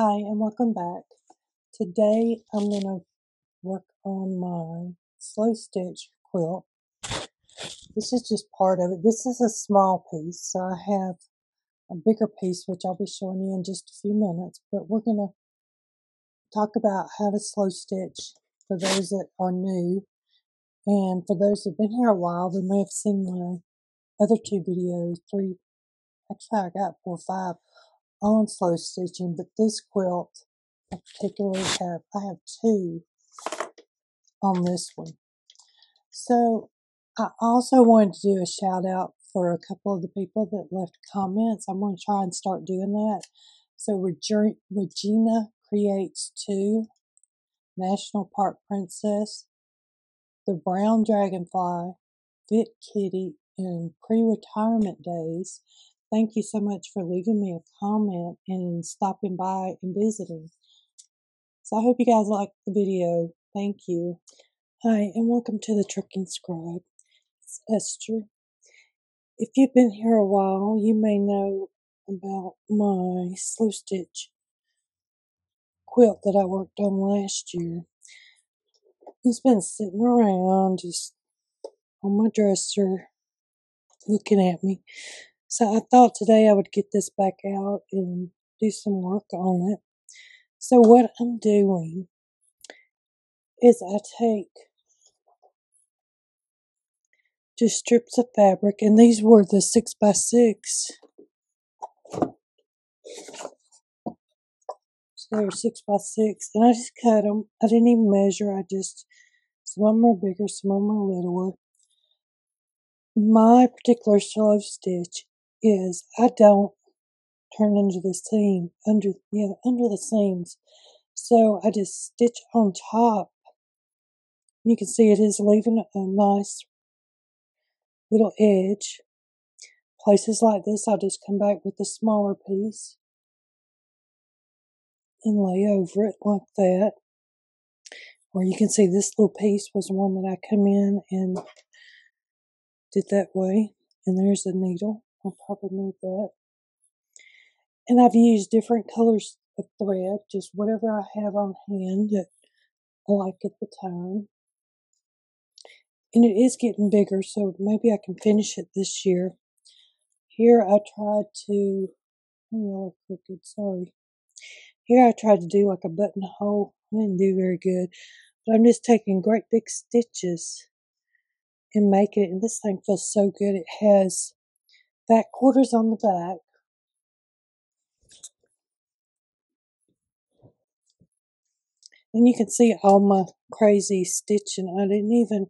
Hi, and welcome back. Today I'm going to work on my slow stitch quilt. This is just part of it. This is a small piece, so I have a bigger piece which I'll be showing you in just a few minutes, but we're going to talk about how to slow stitch for those that are new, and for those that have been here a while, they may have seen my other two videos, actually I got 4 or 5 on slow stitching, but this quilt I particularly I have 2 on this one. So I also wanted to do a shout out for a couple of the people that left comments. I'm going to try and start doing that. So Regina Creates 2, National Park Princess, The Brown Dragonfly, Fit Kitty, and Pre-Retirement Days. Thank you so much for leaving me a comment and stopping by and visiting. So I hope you guys liked the video. Thank you. Hi, and welcome to the Trucking Scribe. It's Esther. If you've been here a while, you may know about my slow stitch quilt that I worked on last year. It's been sitting around just on my dresser looking at me. So I thought today I would get this back out and do some work on it. So what I'm doing is I take just strips of fabric, and these were the 6x6. So they were 6x6, and I just cut them. I didn't even measure. Some of them are bigger, some of them are littler. My particular slow stitch is I don't turn under the seam, under the seams. So I just stitch on top. You can see it is leaving a nice little edge. Places like this, I'll just come back with a smaller piece and lay over it like that. Or you can see this little piece was one that I come in and did that way. And there's a needle. I'll probably need that. And I've used different colors of thread, just whatever I have on hand that I like at the time. And it is getting bigger, so maybe I can finish it this year. Here I tried to, crooked, sorry. Here I tried to do like a buttonhole. I didn't do very good. But I'm just taking great big stitches and making it. And this thing feels so good. It has back quarters on the back. And you can see all my crazy stitching. I didn't even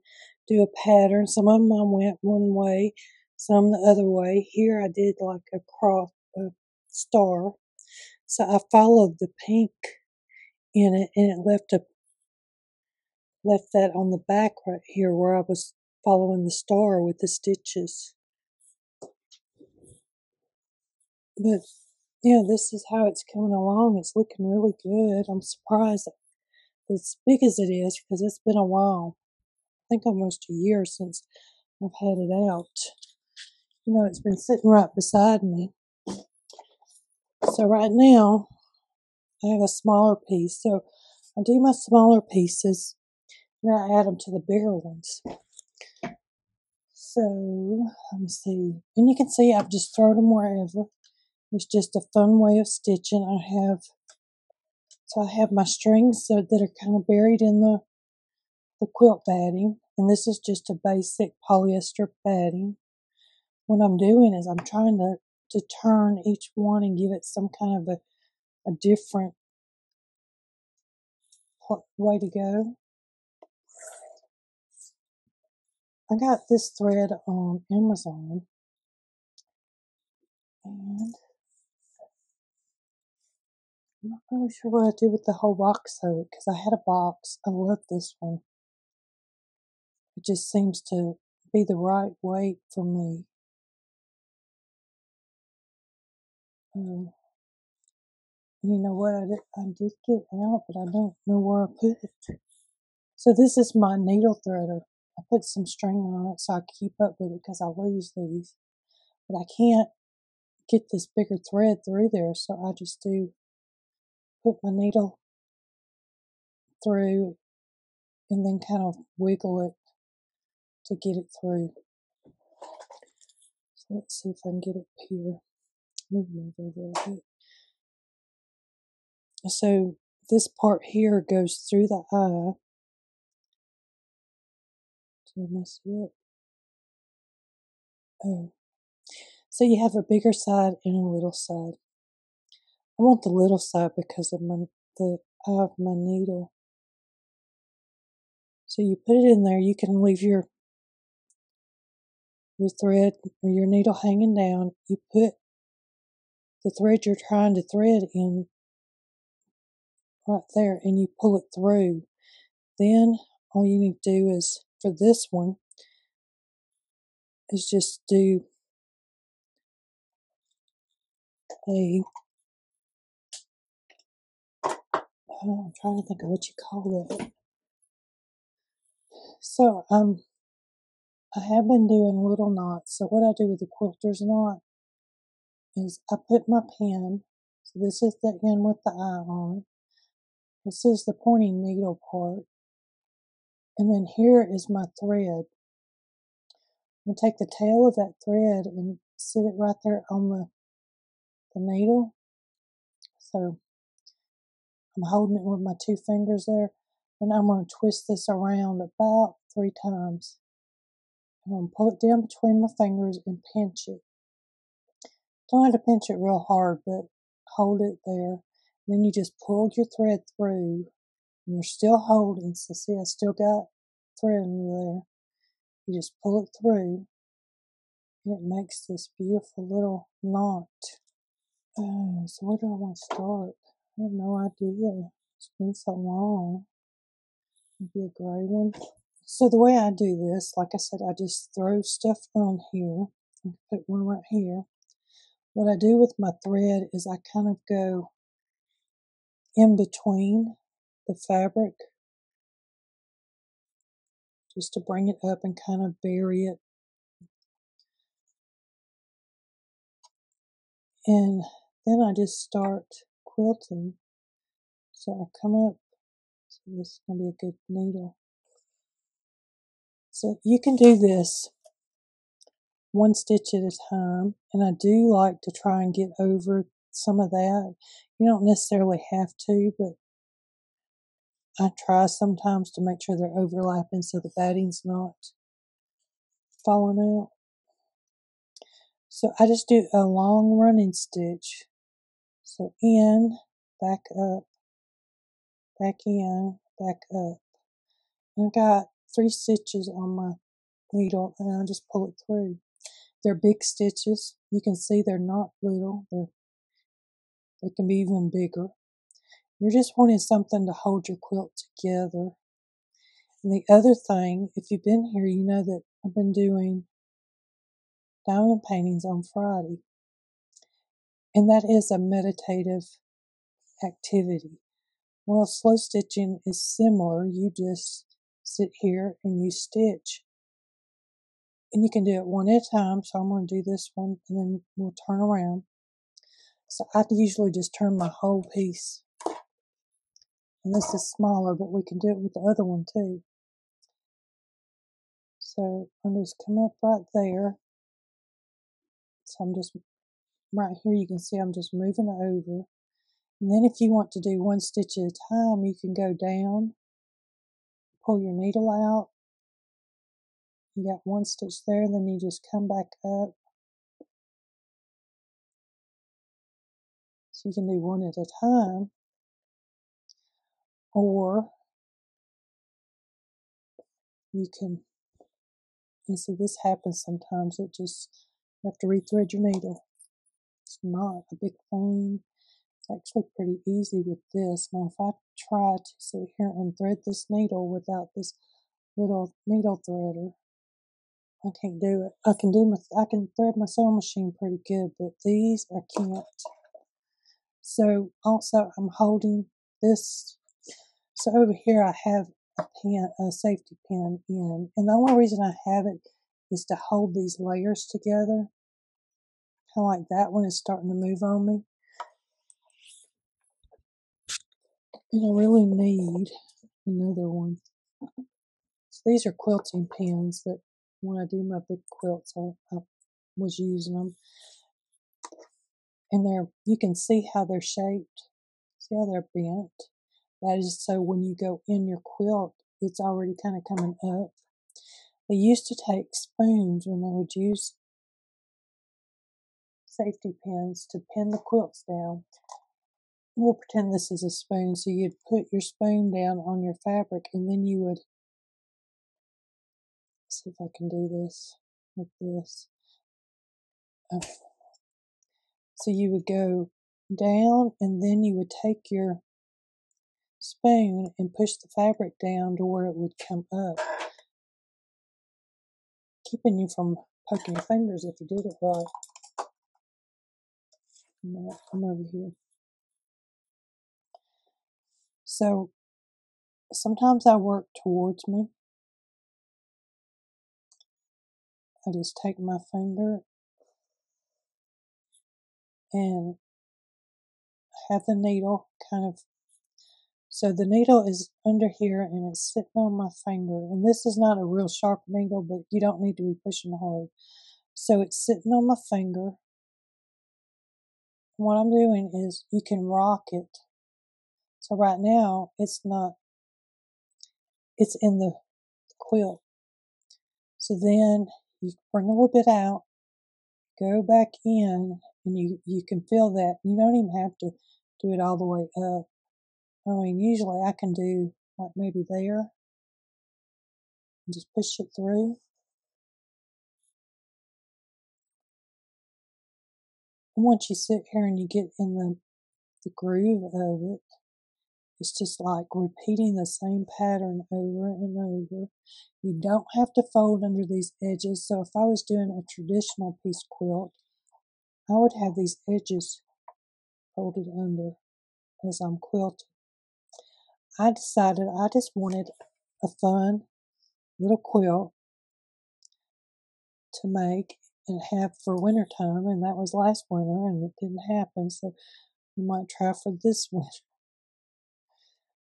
do a pattern. Some of them I went one way, some the other way. Here I did like a star. So I followed the pink in it, and it left that on the back right here where I was following the star with the stitches. But yeah, this is how it's coming along. It's looking really good. I'm surprised as big as it is because it's been a while. I think almost a year since I've had it out. It's been sitting right beside me. So right now I have a smaller piece. So I do my smaller pieces and I add them to the bigger ones. So let me see. And you can see I've just thrown them wherever. It's just a fun way of stitching. I have my strings that are kind of buried in the quilt batting. And this is just a basic polyester batting. What I'm doing is I'm trying to turn each one and give it some kind of a different way to go. I got this thread on Amazon, and I'm not really sure what I do with the whole box of it because I had a box. I love this one. It just seems to be the right weight for me. You know what? I did get out, but I don't know where I put it. So this is my needle threader. I put some string on it so I keep up with it because I lose these. But I can't get this bigger thread through there, so I just do put my needle through and then kind of wiggle it to get it through. So let's see if I can get it here. Move over a little bit. So this part here goes through the eye. Did I mess it up? Oh. So you have a bigger side and a little side. I want the little side because of the eye of my needle. So you put it in there. You can leave your thread or your needle hanging down. You put the thread you're trying to thread in right there and you pull it through. Then all you need to do is, for this one, is just do a, I'm trying to think of what you call it. So I have been doing little knots. So what I do with the quilter's knot is I put my pin, so this is the end with the eye on it. This is the pointing needle part. And then here is my thread. I'm going to take the tail of that thread and sit it right there on the needle. So I'm holding it with my 2 fingers there. And I'm going to twist this around about 3 times. I'm going to pull it down between my fingers and pinch it. Don't have to pinch it real hard, but hold it there. Then you just pull your thread through, and you're still holding. So see, I still got thread in there. You just pull it through, and it makes this beautiful little knot. So where do I want to start? I have no idea. It's been so long. Maybe a gray one. So the way I do this, like I said, I just throw stuff on here. I put one right here. What I do with my thread is I kind of go in between the fabric just to bring it up and kind of bury it. And then I just start quilting. So I come up. So this is going to be a good needle. So you can do this 1 stitch at a time. And I do like to try and get over some of that. You don't necessarily have to, but I try sometimes to make sure they're overlapping so the batting's not falling out. So I just do a long running stitch. So in, back up, back in, back up. And I got 3 stitches on my needle and I just pull it through. They're big stitches. You can see they're not little. They can be even bigger. You're just wanting something to hold your quilt together. And the other thing, if you've been here, you know that I've been doing diamond paintings on Friday. And that is a meditative activity. Well, slow stitching is similar. You just sit here and you stitch. And you can do it one at a time. So I'm going to do this one and then we'll turn around. So I usually just turn my whole piece. And this is smaller, but we can do it with the other one too. So I'm just come up right there. So I'm just right here. You can see I'm just moving it over. And then if you want to do 1 stitch at a time, you can go down, pull your needle out. You got 1 stitch there, then you just come back up. So you can do 1 at a time. Or you can, you see this happens sometimes, you have to rethread your needle. It's not a big thing. It's actually pretty easy with this. Now if I try to sit here and thread this needle without this little needle threader, I can't do it. I can thread my sewing machine pretty good, but these I can't. So also I'm holding this. So over here I have a safety pin in, and the only reason I have it is to hold these layers together. Kind of like that one is starting to move on me. And I really need another one. So these are quilting pins that when I do my big quilts, I was using them. And you can see how they're shaped. See how they're bent? That is so when you go in your quilt, it's already kind of coming up. They used to take spoons when they would use safety pins to pin the quilts down. We'll pretend this is a spoon. So you'd put your spoon down on your fabric and then you would, see if I can do this with this. Okay. So you would go down and then you would take your spoon and push the fabric down to where it would come up, keeping you from poking your fingers if you did it right. Come over here. So sometimes I work towards me. I just take my finger and have the needle kind of, so the needle is under here and it's sitting on my finger. And this is not a real sharp needle, but you don't need to be pushing hard. So it's sitting on my finger. What I'm doing is you can rock it. So right now it's not, it's in the quilt. So then you bring a little bit out, go back in, and you can feel that. You don't even have to do it all the way up. I mean, usually I can do like maybe there and just push it through. And once you sit here and you get in the groove of it, it's just like repeating the same pattern over and over. You don't have to fold under these edges. So if I was doing a traditional piece quilt, I would have these edges folded under as I'm quilting. I decided I just wanted a fun little quilt to make and have for winter time, and that was last winter, and it didn't happen. So we might try for this winter.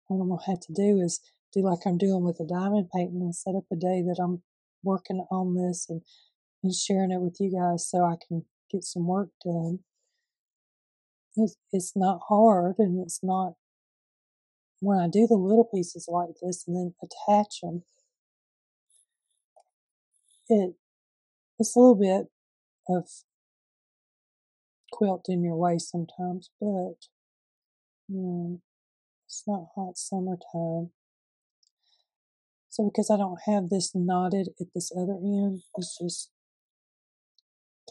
What I'm gonna have to do is do like I'm doing with the diamond painting and set up a day that I'm working on this and sharing it with you guys so I can get some work done. It's not hard, and it's not, when I do the little pieces like this and then attach them, it's a little bit of quilt in your way sometimes, but it's not hot summertime. So because I don't have this knotted at this other end, it's just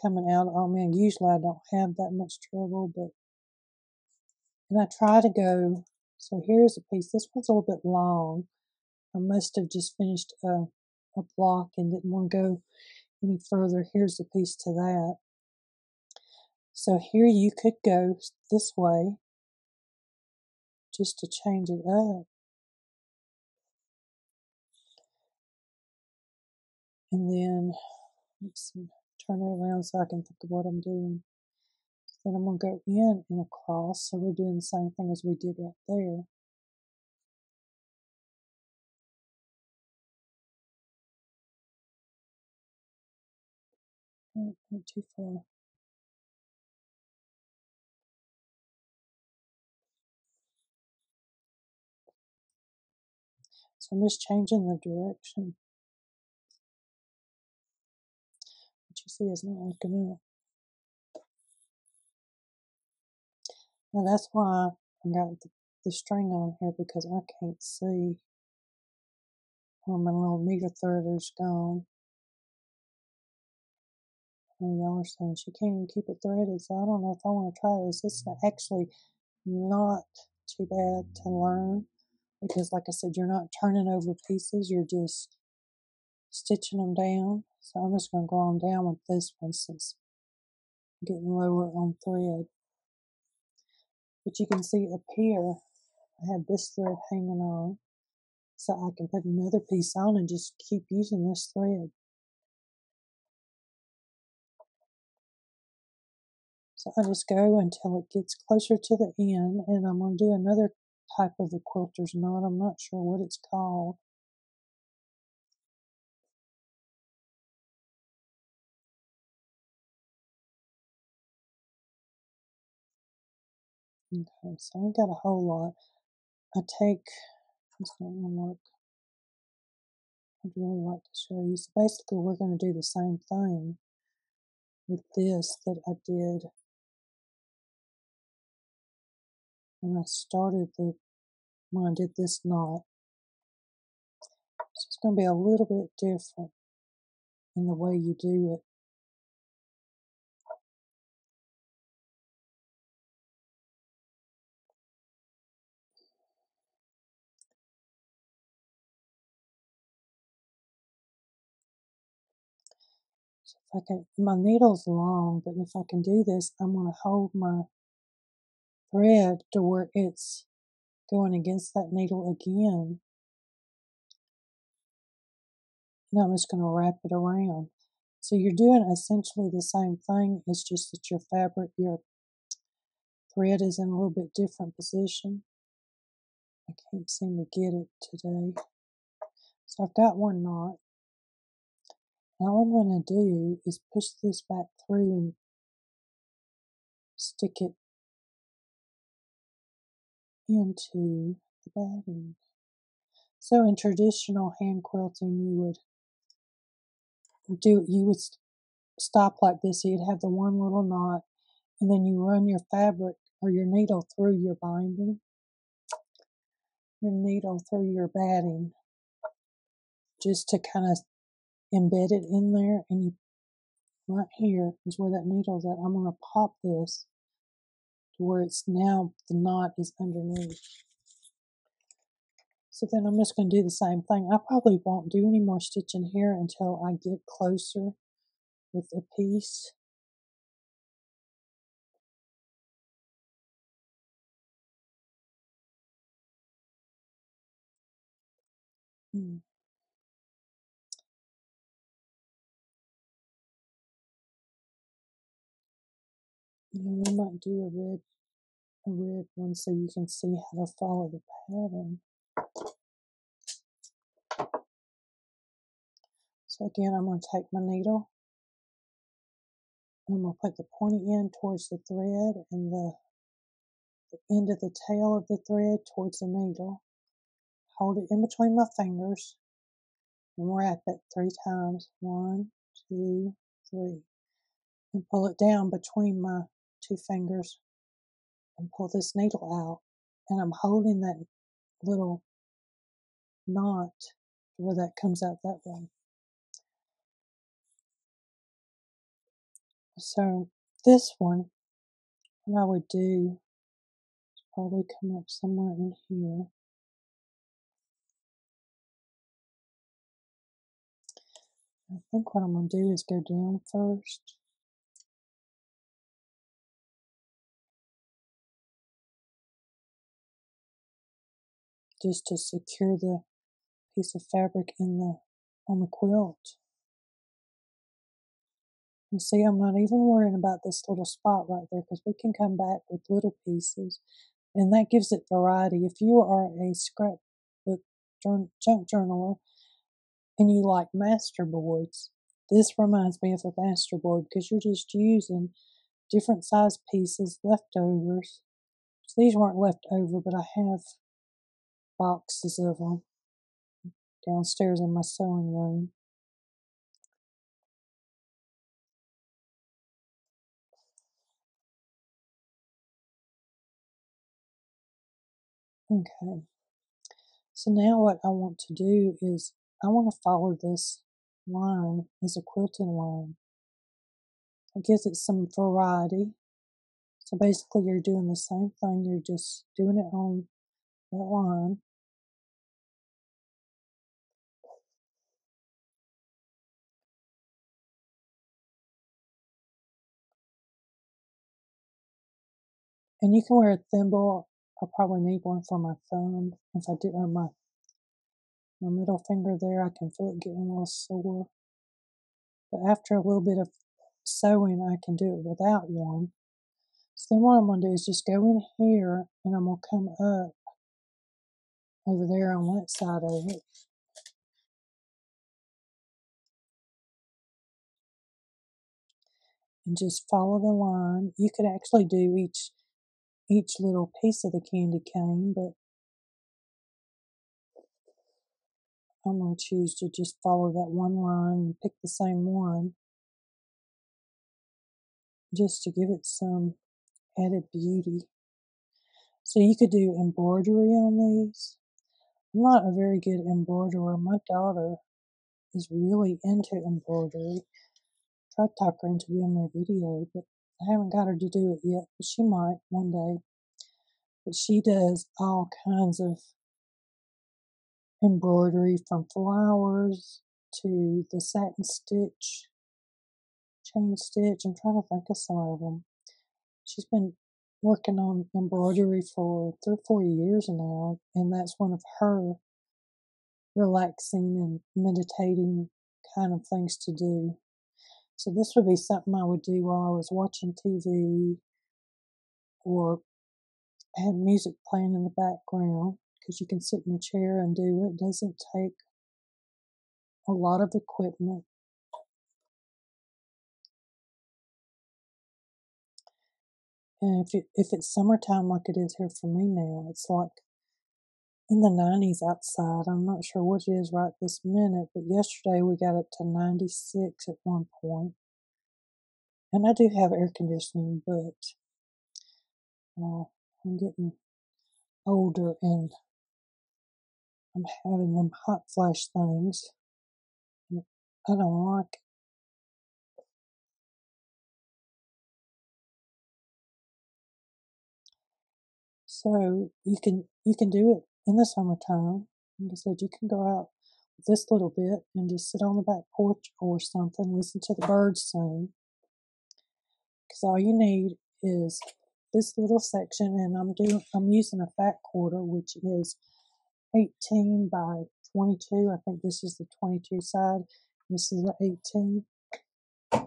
coming out. Oh man, usually I don't have that much trouble, but, and I try to go, so here's a piece. This one's a little bit long. I must have just finished a block and didn't want to go any further. Here's a piece to that. So here you could go this way just to change it up. And then, let's see, turn it around so I can think of what I'm doing. Then I'm going to go in and across. So we're doing the same thing as we did right there. Not too far. So I'm just changing the direction. What you see is not looking up. Now that's why I got the string on here, because I can't see where my little meter threader's gone. And y'all are saying she can't even keep it threaded, so I don't know if I want to try this. It's actually not too bad to learn, because like I said, you're not turning over pieces, you're just stitching them down. So I'm just going to go on down with this one since I'm getting lower on thread. But you can see up here, I have this thread hanging on, so I can put another piece on and just keep using this thread. So I just go until it gets closer to the end, and I'm going to do another type of a quilter's knot. I'm not sure what it's called. Okay, so I ain't got a whole lot. I take, it's not gonna work. I'd really like to show you. So basically we're going to do the same thing with this that I did when I started when I did this knot. So it's going to be a little bit different in the way you do it. So if I can, my needle's long, but if I can do this, I'm going to hold my thread to where it's going against that needle again. And I'm just going to wrap it around. So you're doing essentially the same thing. It's just that your thread is in a little bit different position. I can't seem to get it today. So I've got one knot. Now all I'm going to do is push this back through and stick it into the batting. So in traditional hand quilting, you would stop like this. So you'd have the one little knot, and then you run your fabric or your needle through your binding, your needle through your batting, just to kind of embed it in there. And you, right here is where that needle's at. I'm going to pop this to where it's now the knot is underneath. So then I'm just going to do the same thing. I probably won't do any more stitching here until I get closer with the piece. We might do a red one so you can see how to follow the pattern. So again, I'm going to take my needle. I'm going to put the pointy end towards the thread and the end of the tail of the thread towards the needle. Hold it in between my fingers and wrap it 3 times. 1, 2, 3. And pull it down between my 2 fingers and pull this needle out. And I'm holding that little knot where that comes out that way. So this one, what I would do is probably come up somewhere in here. I think what I'm going to do is go down first. Just to secure the piece of fabric on the quilt. And see, I'm not even worrying about this little spot right there because we can come back with little pieces. And that gives it variety. If you are a scrapbook junk journaler and you like masterboards, this reminds me of a masterboard because you're just using different size pieces, leftovers. So these weren't left over, but I have boxes of them downstairs in my sewing room. Okay. So now what I want to do is I want to follow this line as a quilting line. It gives it some variety. So basically you're doing the same thing, you're just doing it on that line. And you can wear a thimble. I'll probably need one for my thumb. If I do, or my middle finger there, I can feel it getting a little sore. But after a little bit of sewing, I can do it without one. So then what I'm going to do is just go in here and I'm going to come up over there on that side of it. And just follow the line. You could actually do each little piece of the candy cane, but I'm going to choose to just follow that one line and pick the same one just to give it some added beauty. So you could do embroidery on these. I'm not a very good embroiderer. My daughter is really into embroidery. I tried to talk her into doing my video, but I haven't got her to do it yet, but she might one day. But she does all kinds of embroidery, from flowers to the satin stitch, chain stitch. I'm trying to think of some of them. She's been working on embroidery for 3 or 4 years now, and that's one of her relaxing and meditating kind of things to do. So this would be something I would do while I was watching TV or had music playing in the background, because you can sit in a chair and do it. It doesn't take a lot of equipment. And if it's summertime like it is here for me now, it's like in the 90s outside. I'm not sure what it is right this minute, but yesterday we got up to 96 at one point. And I do have air conditioning, but I'm getting older and I'm having them hot flash things. I don't like it. So you can do it in the summertime. Like I said, you can go out with this little bit and just sit on the back porch or something, listen to the birds sing. Because all you need is this little section, and I'm using a fat quarter, which is 18 by 22. I think this is the 22 side. This is the 18. I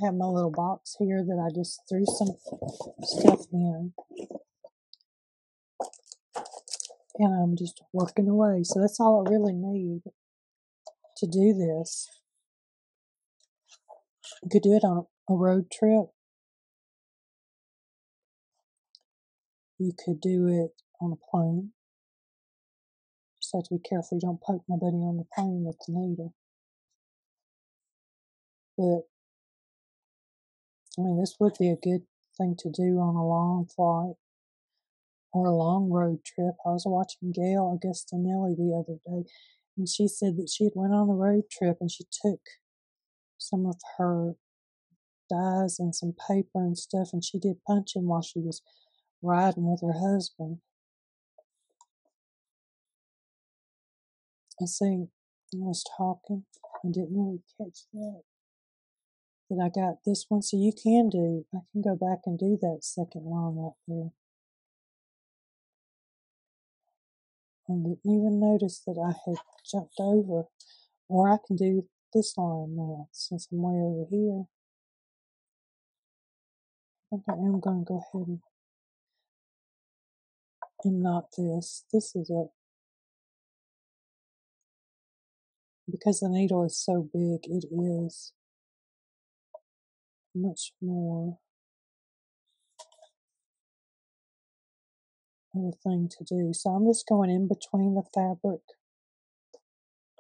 have my little box here that I just threw some stuff in, and I'm just working away. So that's all I really need to do this. You could do it on a road trip. You could do it on a plane. Just have to be careful you don't poke nobody on the plane with the needle. But I mean, this would be a good thing to do on a long flight or a long road trip. I was watching Gail Augustinelli the other day, and she said that she had went on a road trip and she took some of her dyes and some paper and stuff, and she did punching while she was riding with her husband. And see, I was talking, I didn't really catch that. That I got this one, so you can do, I can go back and do that second line right there. I didn't even notice that I had jumped over. Or I can do this line now, since I'm way over here. I think I am going to go ahead and knot this. This is a, because the needle is so big, it is much more of a thing to do. So I'm just going in between the fabric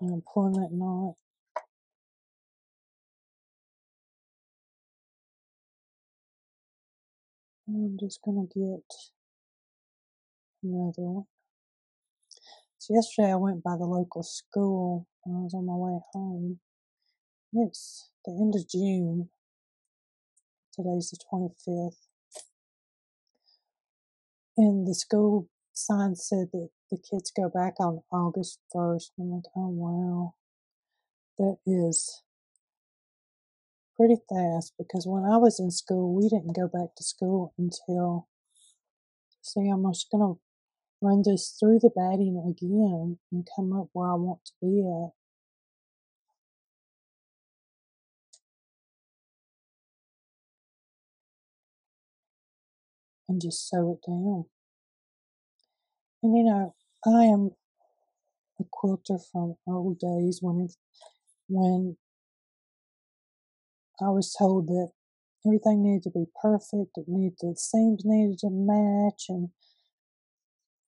and I'm pulling that knot. And I'm just going to get another one. So yesterday I went by the local school when I was on my way home. It's the end of June. Today's the 25th. And the school sign said that the kids go back on August 1st. I'm like, oh wow. That is pretty fast, because when I was in school, we didn't go back to school until, see, I'm just going to run this through the batting again and come up where I want to be at. And just sew it down. And you know, I am a quilter from old days when I was told that everything needed to be perfect. The seams needed to match, and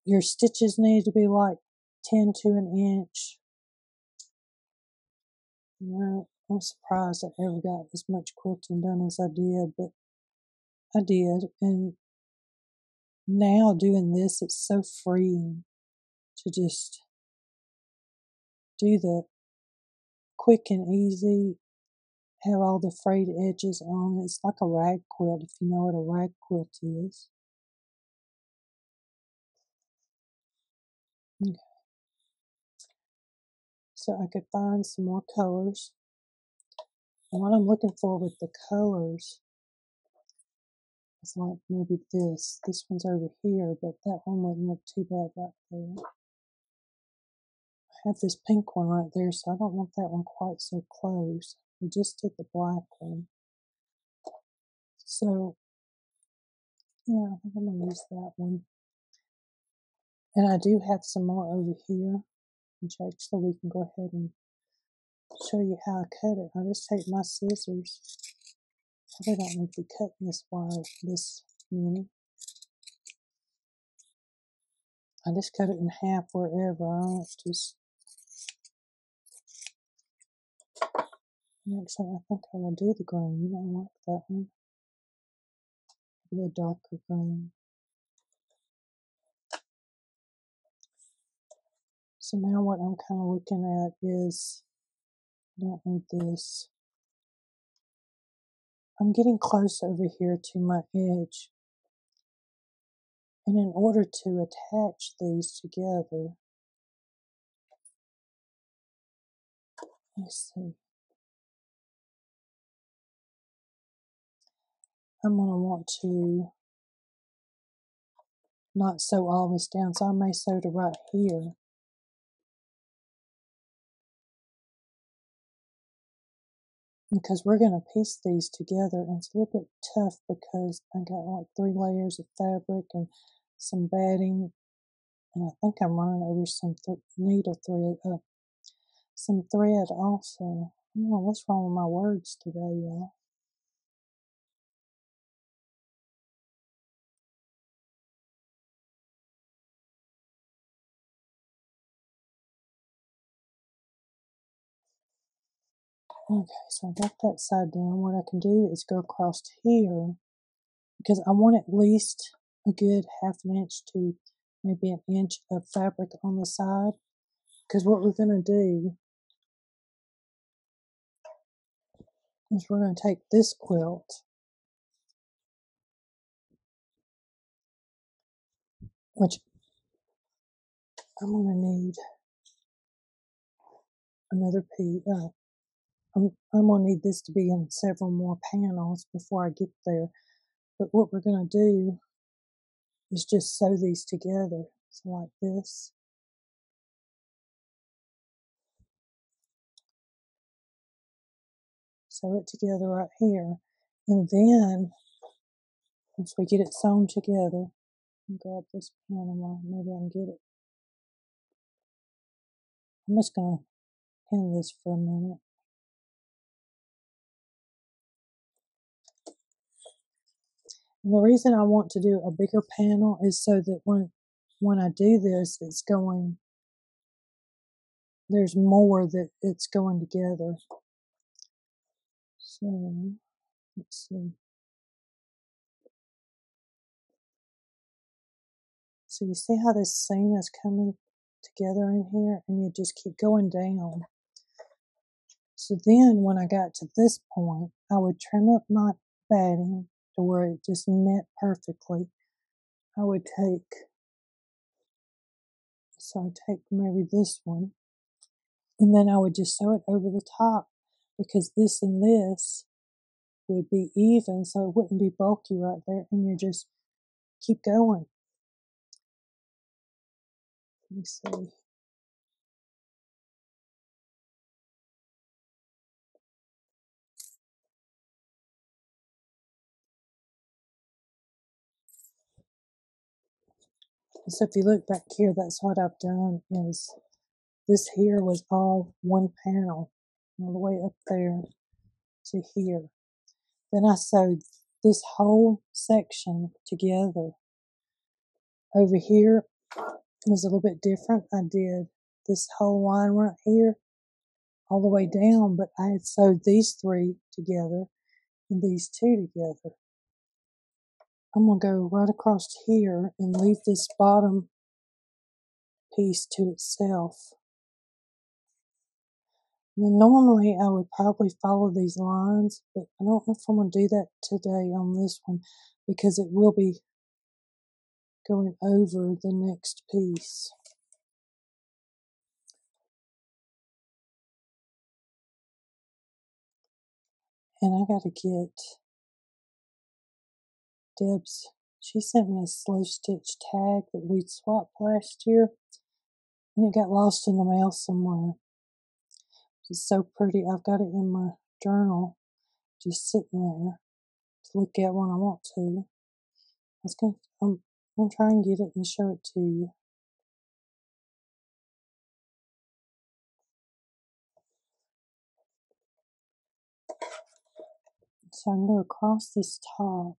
your stitches needed to be like 10 to an inch. I'm surprised I ever got as much quilting done as I did, but I did. And now doing this, it's so freeing to just do the quick and easy, have all the frayed edges on. It's like a rag quilt, if you know what a rag quilt is. Okay. So I could find some more colors. And what I'm looking for with the colors is like maybe this. This one's over here, but that one wouldn't look too bad right there. I have this pink one right there, so I don't want that one quite so close. We just did the black one. So, yeah, I think I'm going to use that one. And I do have some more over here, which actually we can go ahead and show you how I cut it. I just take my scissors. I don't need to be cutting this wire this many. I just cut it in half wherever. I don't just. Actually, I think I will do the green. I like that one. The darker green. So now what I'm kind of looking at is, I don't need this. I'm getting close over here to my edge. And in order to attach these together, let's see. I'm going to want to not sew all this down, so I may sew to right here. Because we're going to piece these together, and it's a little bit tough because I got like 3 layers of fabric and some batting, and I think I'm running over some needle thread, some thread also. I don't know what's wrong with my words today, y'all. Okay, so I got that side down. What I can do is go across here, because I want at least a good ½ an inch to maybe an inch of fabric on the side. Because what we're going to do is we're going to take this quilt, which I'm going to need another piece. I'm going to need this to be in several more panels before I get there. But what we're going to do is just sew these together. So like this. Sew it together right here. And then, once we get it sewn together, grab this panel, maybe I can get it. I'm just going to pin this for a minute. And the reason I want to do a bigger panel is so that when I do this, there's more that it's going together. So, let's see. So you see how this seam is coming together in here, and you just keep going down. So then when I got to this point, I would trim up my batting to where it just met perfectly. I would take maybe this one, and then I would just sew it over the top, because this and this would be even, so it wouldn't be bulky right there, and you just keep going. Let me see. So if you look back here, that's what I've done is this here was all one panel all the way up there to here. Then I sewed this whole section together. Over here was a little bit different. I did this whole line right here all the way down, but I had sewed these three together and these two together. I'm going to go right across here and leave this bottom piece to itself. Now, normally I would probably follow these lines, but I don't know if I'm going to do that today on this one because it will be going over the next piece. And I got to get Deb's, she sent me a slow stitch tag that we'd swapped last year, and it got lost in the mail somewhere. It's so pretty. I've got it in my journal, just sitting there to look at when I want to. I'm gonna try and get it and show it to you. So I'm going to across this top.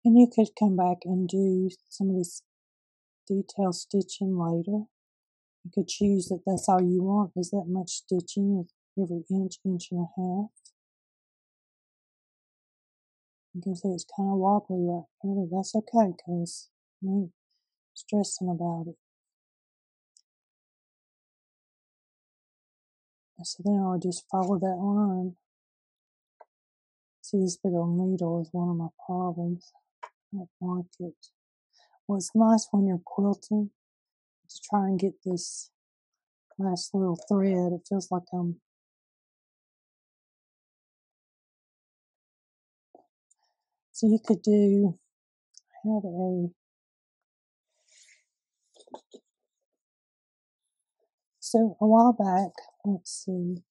And you could come back and do some of this detail stitching later. You could choose that that's all you want, is that much stitching every inch, inch and a half. You can see it's kind of wobbly right here, but that's okay because I ain't stressing about it. So then I'll just follow that line. See, this big old needle is one of my problems. I don't like it. Well, it's nice when you're quilting to try and get this last little thread. It feels like so you could have so a while back, let's see,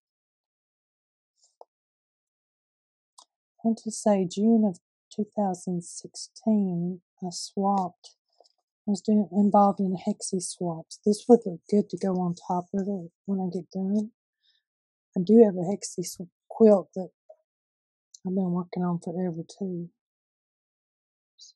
I want to say June of 2016, I was involved in a hexie swaps. This would look good to go on top of it when I get done. I do have a hexie quilt that I've been working on forever too. So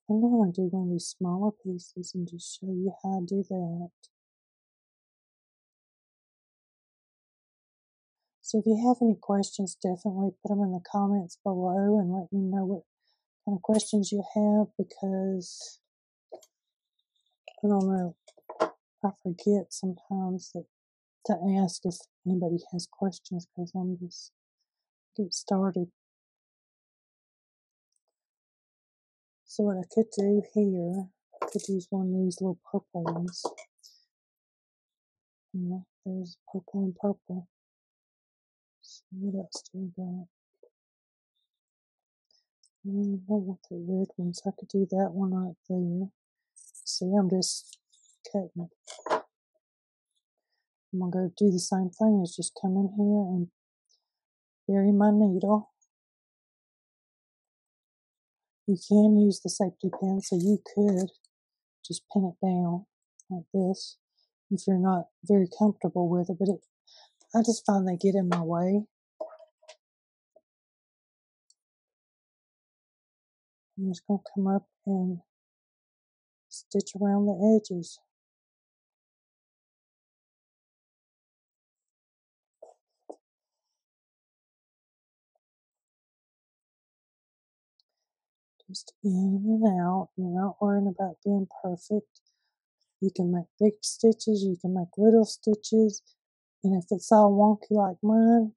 I'm going to do one of these smaller pieces and just show you how I do that. So if you have any questions, definitely put them in the comments below and let me know what kind of questions you have, because I don't know, I forget sometimes to ask if anybody has questions because I'm just getting started. So what I could do here, I could use one of these little purple ones. There's purple and purple. So what else do I got? I don't want the red ones. I could do that one right there. See, I'm just cutting. I'm going to go do the same thing as just come in here and bury my needle. You can use the safety pin, so you could just pin it down like this if you're not very comfortable with it, but I just find they get in my way. I'm just going to come up and stitch around the edges. Just in and out. You're not worrying about being perfect. You can make big stitches, you can make little stitches, and if it's all wonky like mine,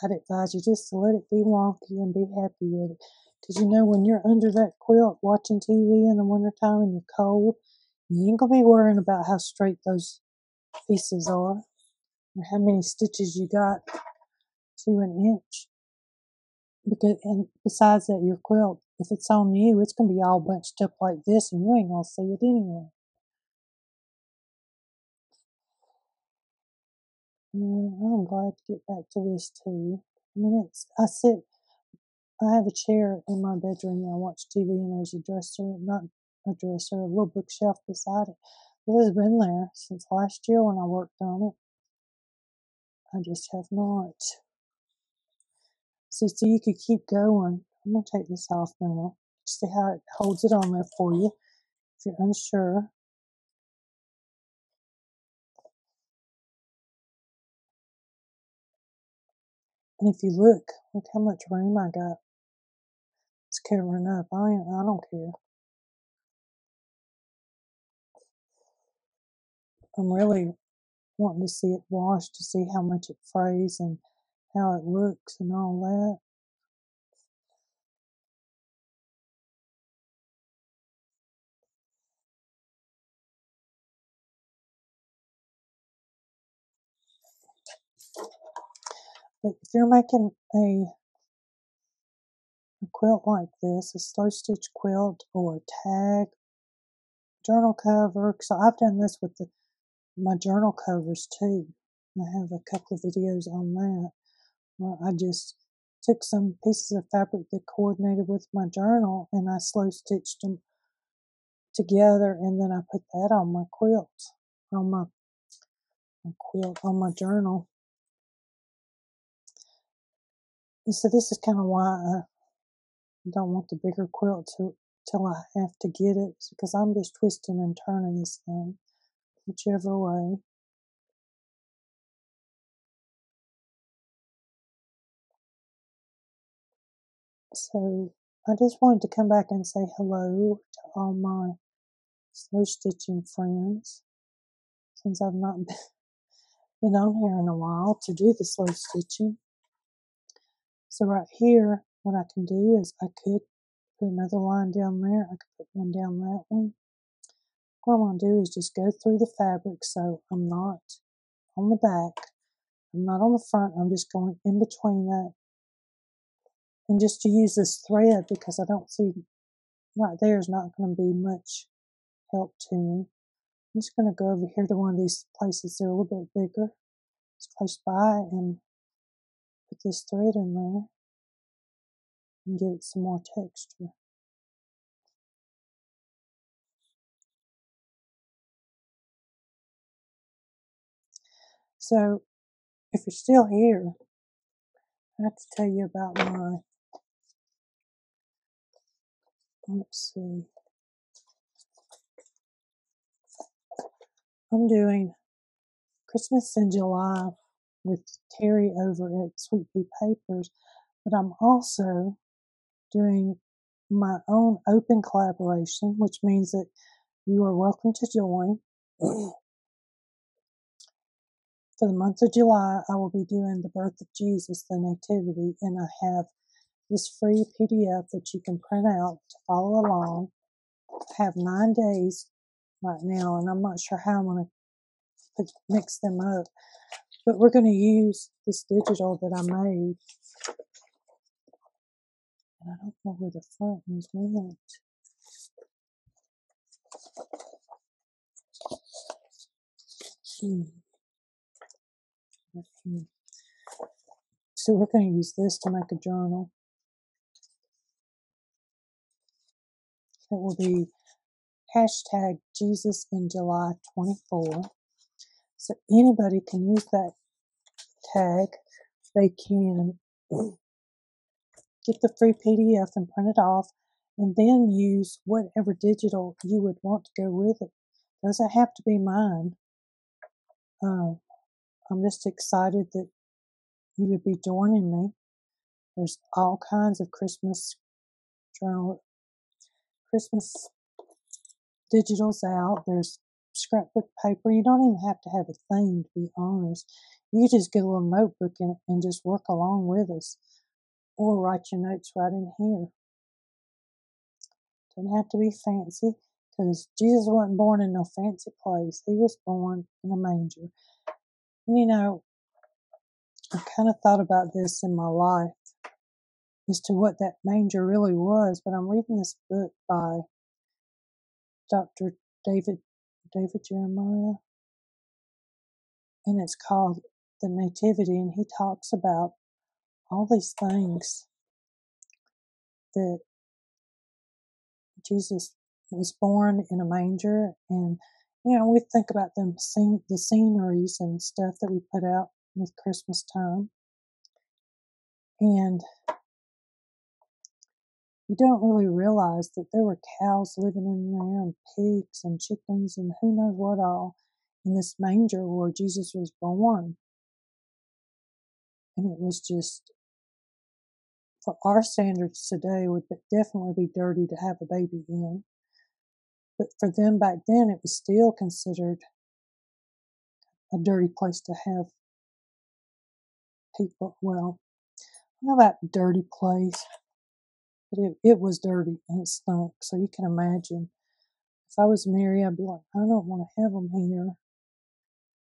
I'd advise you just to let it be wonky and be happy with it. Because when you're under that quilt watching TV in the wintertime and you're cold, you ain't going to be worrying about how straight those pieces are or how many stitches you got to an inch. And besides that, your quilt, if it's on you, it's going to be all bunched up like this and you ain't going to see it anyway. I'm glad to get back to this too. I mean, I have a chair in my bedroom and I watch TV, and there's a dresser, not a dresser, a little bookshelf beside it. It has been there since last year when I worked on it. I just have not. See, so you could keep going. I'm going to take this off now. See how it holds it on there for you if you're unsure. And if you look how much room I got. It's covering up. I don't care. I'm really wanting to see it washed to see how much it frays and how it looks and all that. But if you're making a quilt like this, a slow stitch quilt or a tag, journal cover, so I've done this with my journal covers too. I have a couple of videos on that where I just took some pieces of fabric that coordinated with my journal and I slow stitched them together, and then I put that on my quilt, on on my journal. And so this is kind of why I don't want the bigger quilt till I have to get it, because I'm just twisting and turning this thing whichever way. So I just wanted to come back and say hello to all my slow stitching friends, since I've not been on here in a while to do the slow stitching. So right here, what I can do is I could put another line down there. I could put one down that one. What I'm going to do is just go through the fabric so I'm not on the back. I'm not on the front. I'm just going in between that. And just to use this thread, because I don't see right there is not going to be much help to me. I'm just going to go over here to one of these places that are a little bit bigger. It's close by, and put this thread in there and give it some more texture. So if you're still here, I have to tell you about let's see, I'm doing Christmas in July with Terry over at Sweet Pea Papers, but I'm also doing my own open collaboration, which means that you are welcome to join. For the month of July, I will be doing the birth of Jesus, the Nativity, and I have this free PDF that you can print out to follow along. I have 9 days right now, and I'm not sure how I'm going to mix them up, but we're going to use this digital that I made. And I don't know where the front ones went. So we're going to use this to make a journal. It will be hashtag Jesus in July 24. So anybody can use that tag. They can get the free PDF and print it off, and then use whatever digital you would want to go with it. Doesn't have to be mine. I'm just excited that you would be joining me. There's all kinds of Christmas digitals out. There's scrapbook paper. You don't even have to have a theme, to be honest. You just get a little notebook and just work along with us, or write your notes right in here. Doesn't have to be fancy, because Jesus wasn't born in no fancy place. He was born in a manger. And I kind of thought about this in my life as to what that manger really was, but I'm reading this book by Dr. David Jeremiah, and it's called the Nativity, and he talks about all these things that Jesus was born in a manger, and we think about the sceneries and stuff that we put out with Christmas time, and you don't really realize that there were cows living in there, and pigs and chickens and who knows what all in this manger where Jesus was born. And it was just, for our standards today, would definitely be dirty to have a baby in. But for them back then, it was still considered a dirty place to have people. Well, I don't know about dirty place, but it was dirty and it stunk. So you can imagine, if I was Mary, I'd be like, I don't want to have them here.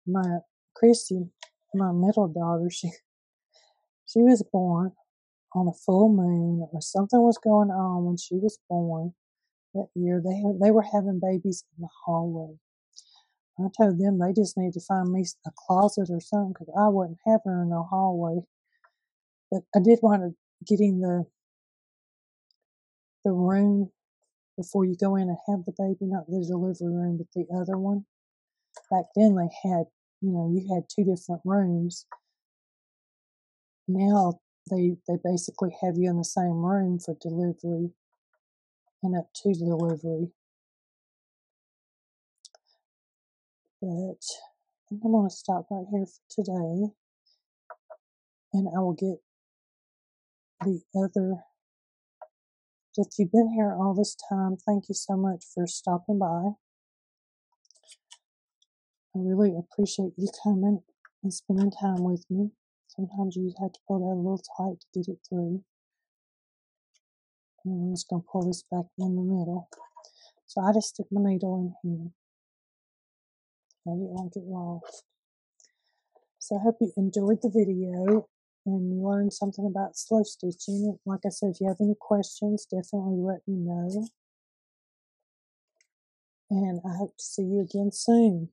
My Christy, my middle daughter, she was born on a full moon, or something was going on when she was born that year. They were having babies in the hallway. I told them they just need to find me a closet or something, because I wouldn't have her in no hallway. But I did want to get in the room before you go in and have the baby, not the delivery room, but the other one. Back then they had, you had two different rooms. Now they basically have you in the same room for delivery and up to delivery. But I think I'm going to stop right here for today, and I will get the other. If you've been here all this time, thank you so much for stopping by. I really appreciate you coming and spending time with me. Sometimes you have to pull that a little tight to get it through. And I'm just going to pull this back in the middle. So I just stick my needle in here. Maybe it won't get lost. So I hope you enjoyed the video and you learned something about slow stitching. Like I said, if you have any questions, definitely let me know. And I hope to see you again soon.